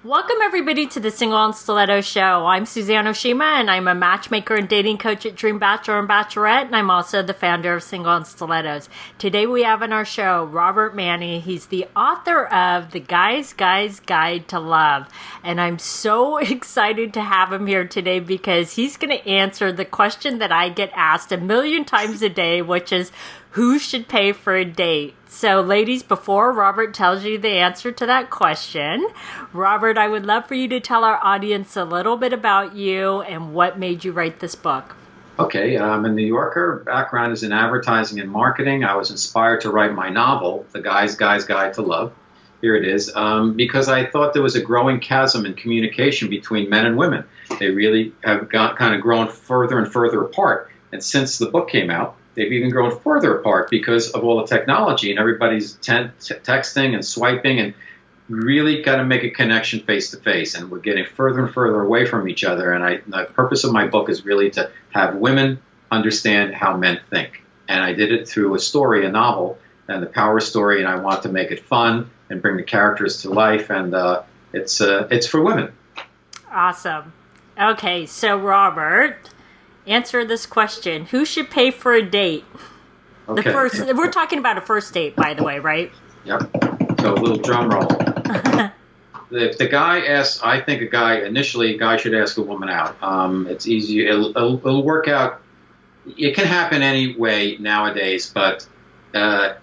Welcome everybody to the Single and Stiletto Show. I'm Suzanne Oshima and I'm a matchmaker and dating coach at Dream Bachelor and Bachelorette, and I'm also the founder of Single and Stilettos. Today we have on our show Robert Manni. He's the author of The Guy's Guide to Love, and I'm so excited to have him here today because he's going to answer the question that I get asked a million times a day, which is, who should pay for a date? So, ladies, before Robert tells you the answer to that question, Robert, I would love for you to tell our audience a little bit about you and what made you write this book. Okay, I'm a New Yorker. Background is in advertising and marketing. I was inspired to write my novel, The Guy's Guide to Love. Here it is, because I thought there was a growing chasm in communication between men and women. They really have kind of grown further and further apart. And since the book came out, they've even grown further apart because of all the technology, and everybody's texting and swiping, and really got to make a connection face to face. And we're getting further and further away from each other. And the purpose of my book is really to have women understand how men think. And I did it through a story, a novel, and the power story. And I want to make it fun and bring the characters to life. And it's for women. Awesome. Okay, so Robert, answer this question. Who should pay for a date? Okay. We're talking about a first date, by the way, right? Yep. So a little drum roll. If the guy asks, I think a guy should ask a woman out. It's easy. It'll work out. It can happen any way nowadays, but I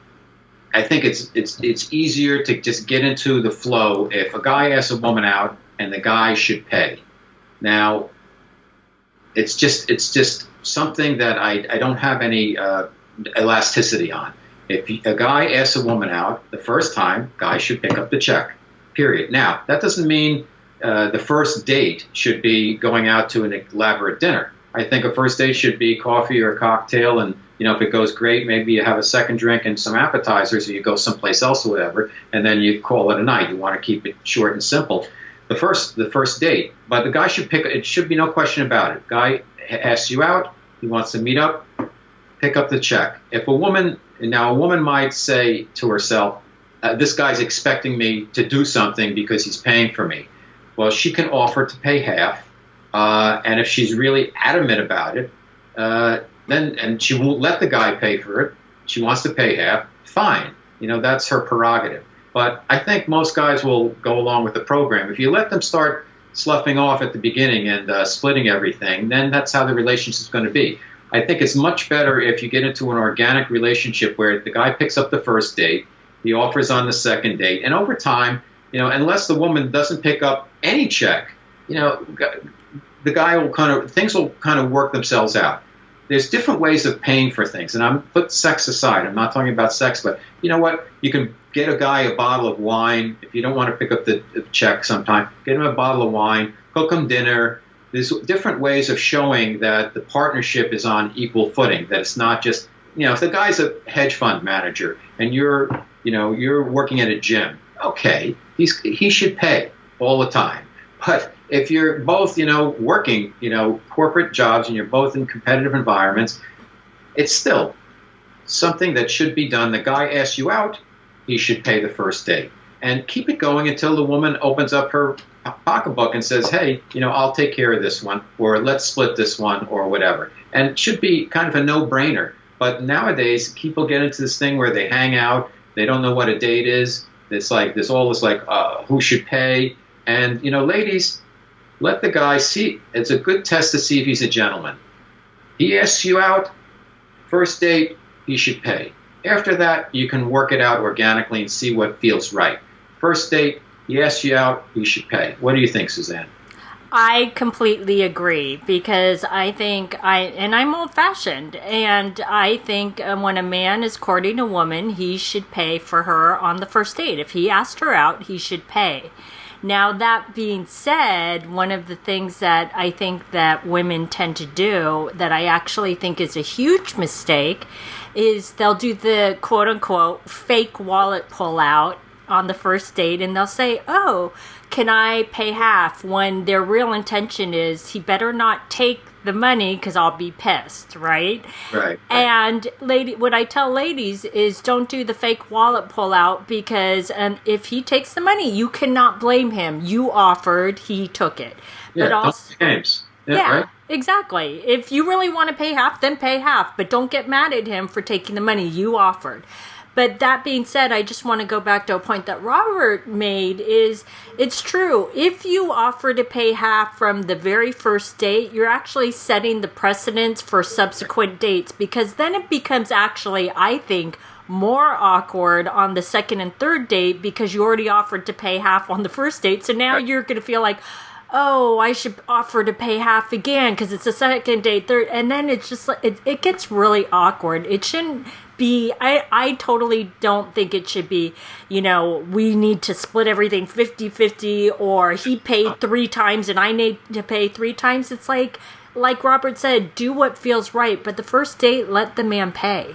think it's easier to just get into the flow if a guy asks a woman out and the guy should pay. Now, it's just something that I don't have any elasticity on. If a guy asks a woman out the first time, guy should pick up the check, period. Now, that doesn't mean the first date should be going out to an elaborate dinner. I think a first date should be coffee or a cocktail, and if it goes great, maybe you have a second drink and some appetizers, or you go someplace else or whatever, and then you call it a night. You want to keep it short and simple. The first date, but the guy should pick. It should be no question about it. Guy asks you out. He wants to meet up. Pick up the check. If a woman might say to herself, "This guy's expecting me to do something because he's paying for me." Well, she can offer to pay half, and if she's really adamant about it, then she won't let the guy pay for it. She wants to pay half. Fine, that's her prerogative. But I think most guys will go along with the program. If you let them start sloughing off at the beginning and splitting everything, then that's how the relationship's going to be. I think it's much better if you get into an organic relationship where the guy picks up the first date, he offers on the second date, and over time, unless the woman doesn't pick up any check, the guy things will kind of work themselves out. There's different ways of paying for things, and I'm put sex aside. I'm not talking about sex, but you know what? You can get a guy a bottle of wine. If you don't want to pick up the check sometime, get him a bottle of wine, cook him dinner. There's different ways of showing that the partnership is on equal footing, that it's not just, if the guy's a hedge fund manager and you're working at a gym, okay, he should pay all the time. But if you're both, working, corporate jobs, and you're both in competitive environments, it's still something that should be done. The guy asks you out, he should pay the first date. And keep it going until the woman opens up her pocketbook and says, hey, I'll take care of this one, or let's split this one, or whatever. And it should be kind of a no-brainer. But nowadays, people get into this thing where they hang out, they don't know what a date is. It's like there's all this who should pay. And, ladies, let the guy see. It's a good test to see if he's a gentleman. He asks you out, first date, he should pay. After that, you can work it out organically and see what feels right. First date, he asks you out, he should pay. What do you think, Suzanne? I completely agree because I think I'm old-fashioned, and I think when a man is courting a woman, he should pay for her on the first date. If he asked her out, he should pay. Now, that being said, one of the things that I think that women tend to do that I actually think is a huge mistake is they'll do the quote-unquote fake wallet pull-out on the first date, and they'll say, oh, can I pay half, when their real intention is he better not take the money because I'll be pissed, right? Right. And what I tell ladies is don't do the fake wallet pullout because if he takes the money, you cannot blame him. You offered, he took it. Yeah, but also, don't play games. Yeah, right? exactly. If you really want to pay half, then pay half. But don't get mad at him for taking the money you offered. But that being said, I just want to go back to a point that Robert made is it's true. If you offer to pay half from the very first date, you're actually setting the precedence for subsequent dates because then it becomes actually, I think, more awkward on the second and third date because you already offered to pay half on the first date. So now you're going to feel like, oh, I should offer to pay half again because it's a second date, third. And then it's just like, it gets really awkward. It shouldn't be, I totally don't think it should be, we need to split everything 50-50 or he paid 3 times and I need to pay 3 times. It's like Robert said, do what feels right. But the first date, let the man pay.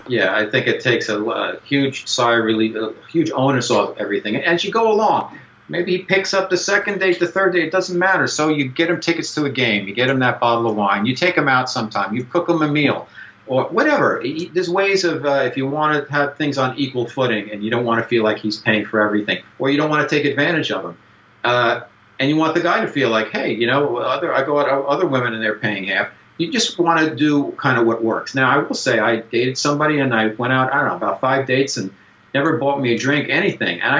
Yeah, I think it takes a huge sigh of relief, a huge onus off everything. As you go along, maybe he picks up the second date, the third date, it doesn't matter. So you get him tickets to a game, you get him that bottle of wine, you take him out sometime, you cook him a meal, or whatever. There's ways of, if you want to have things on equal footing and you don't want to feel like he's paying for everything, or you don't want to take advantage of him, and you want the guy to feel like, hey, I go out other women and they're paying half. You just want to do kind of what works. Now, I will say I dated somebody and I went out, I don't know, about 5 dates and never bought me a drink, anything. And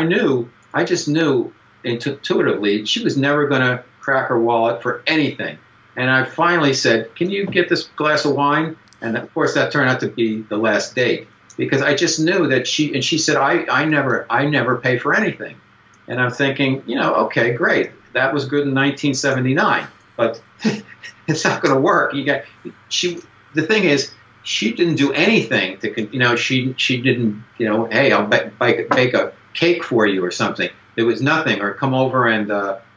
I just knew intuitively she was never going to crack her wallet for anything. And I finally said, can you get this glass of wine? And of course that turned out to be the last date because I just knew that she said, I never pay for anything. And I'm thinking, okay, great. That was good in 1979, but it's not going to work. The thing is, she didn't do anything to, she didn't, hey, I'll bake a cake for you or something. There was nothing, or come over and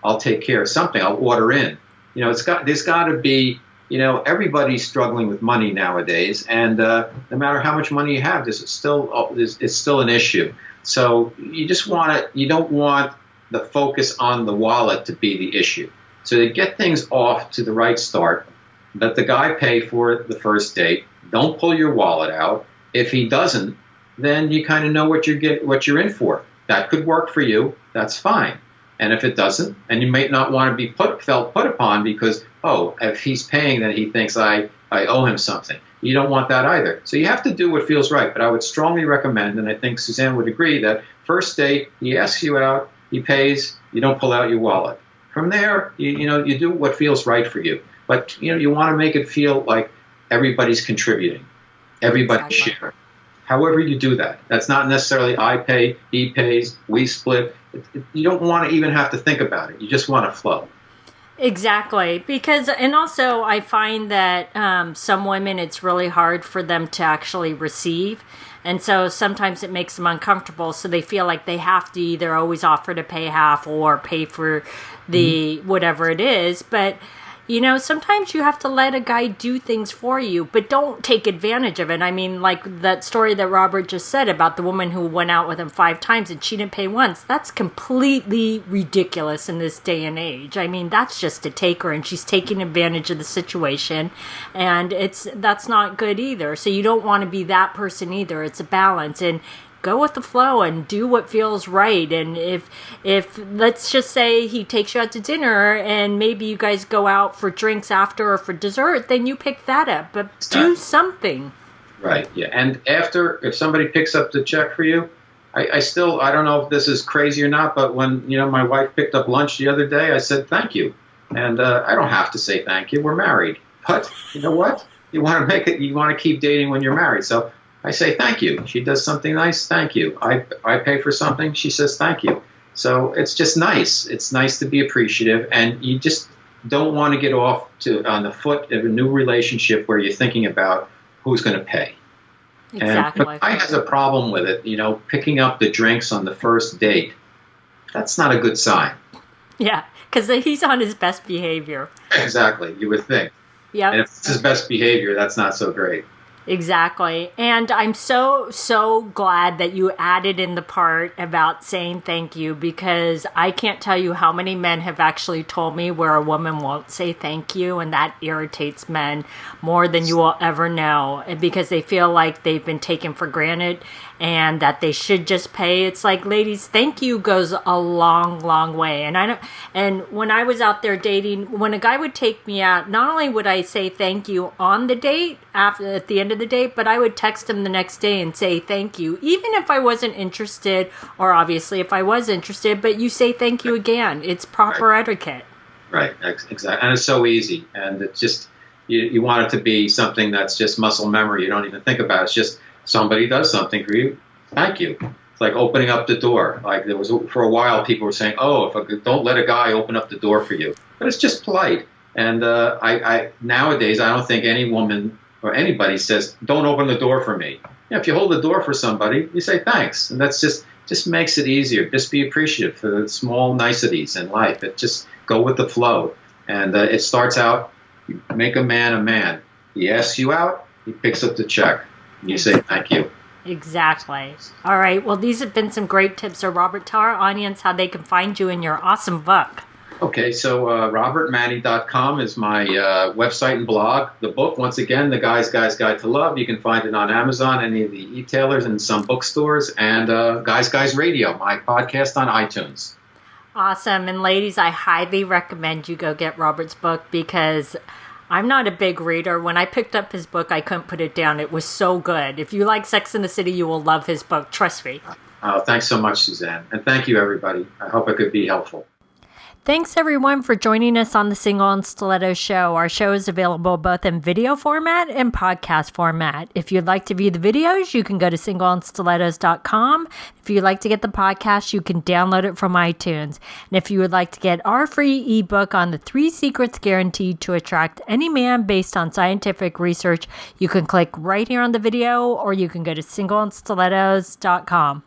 I'll take care of something. I'll order in. There's got to be, everybody's struggling with money nowadays, and no matter how much money you have, it's still an issue. So you don't want the focus on the wallet to be the issue. So to get things off to the right start, let the guy pay for the first date. Don't pull your wallet out. If he doesn't, then you kind of know what you're in for. That could work for you. That's fine. And if it doesn't, and you may not want to be felt put upon because, if he's paying, then he thinks I owe him something. You don't want that either. So you have to do what feels right. But I would strongly recommend, and I think Suzanne would agree, that first date, he asks you out, he pays, you don't pull out your wallet. From there, you do what feels right for you. But, you want to make it feel like everybody's contributing. Everybody's sharing. However you do that. That's not necessarily I pay, he pays, we split. You don't want to even have to think about it. You just want to flow. Exactly. And also I find that some women, it's really hard for them to actually receive. And so sometimes it makes them uncomfortable. So they feel like they have to either always offer to pay half or pay for the whatever it is. But, sometimes you have to let a guy do things for you, but don't take advantage of it. I mean, like that story that Robert just said about the woman who went out with him 5 times and she didn't pay once. That's completely ridiculous in this day and age. I mean, that's just a taker, and she's taking advantage of the situation, and that's not good either. So you don't want to be that person either. It's a balance, and go with the flow and do what feels right. And if let's just say he takes you out to dinner and maybe you guys go out for drinks after or for dessert, then you pick that up. But do something. Right, yeah. And after, if somebody picks up the check for you, I don't know if this is crazy or not, but when, my wife picked up lunch the other day, I said thank you. And I don't have to say thank you. We're married. But you know what? You want to keep dating when you're married. So I say thank you. She does something nice, thank you. I pay for something, she says thank you. So it's just nice. It's nice to be appreciative, and you just don't want to get off on the foot of a new relationship where you're thinking about who's going to pay. Exactly. And I has a problem with it, picking up the drinks on the first date. That's not a good sign. Yeah, because he's on his best behavior. Exactly, you would think. Yeah. And if it's his best behavior, that's not so great. Exactly. And I'm so glad that you added in the part about saying thank you, because I can't tell you how many men have actually told me where a woman won't say thank you, and that irritates men more than you will ever know, because they feel like they've been taken for granted and that they should just pay. It's like, ladies, thank you goes a long way. And when I was out there dating, when a guy would take me out, not only would I say thank you on the date at the end of the date, but I would text him the next day and say thank you, even if I wasn't interested, or obviously if I was interested, but you say thank you again. It's proper etiquette. Right, exactly. And it's so easy. And it's just, you want it to be something that's just muscle memory. You don't even think about it. It's just somebody does something for you. Thank you. It's like opening up the door. Like there was, for a while, people were saying, "Oh, don't let a guy open up the door for you." But it's just polite. And I nowadays, I don't think any woman or anybody says, "Don't open the door for me." If you hold the door for somebody, you say thanks, and that's just makes it easier. Just be appreciative for the small niceties in life. It just go with the flow, and it starts out. You make a man a man. He asks you out. He picks up the check. And you say thank you. Exactly. All right. Well, these have been some great tips. So, Robert, tell our audience how they can find you in your awesome book. Okay, so robertmanni.com is my website and blog. The book, once again, The Guy's Guide to Love. You can find it on Amazon, any of the e-tailers, and some bookstores. And Guys Radio, my podcast on iTunes. Awesome. And ladies, I highly recommend you go get Robert's book, because I'm not a big reader. When I picked up his book, I couldn't put it down. It was so good. If you like Sex and the City, you will love his book. Trust me. Thanks so much, Suzanne. And thank you, everybody. I hope it could be helpful. Thanks, everyone, for joining us on the Single and Stiletto Show. Our show is available both in video format and podcast format. If you'd like to view the videos, you can go to singleandstilettos.com. If you'd like to get the podcast, you can download it from iTunes. And if you would like to get our free ebook on the 3 secrets guaranteed to attract any man based on scientific research, you can click right here on the video, or you can go to singleandstilettos.com.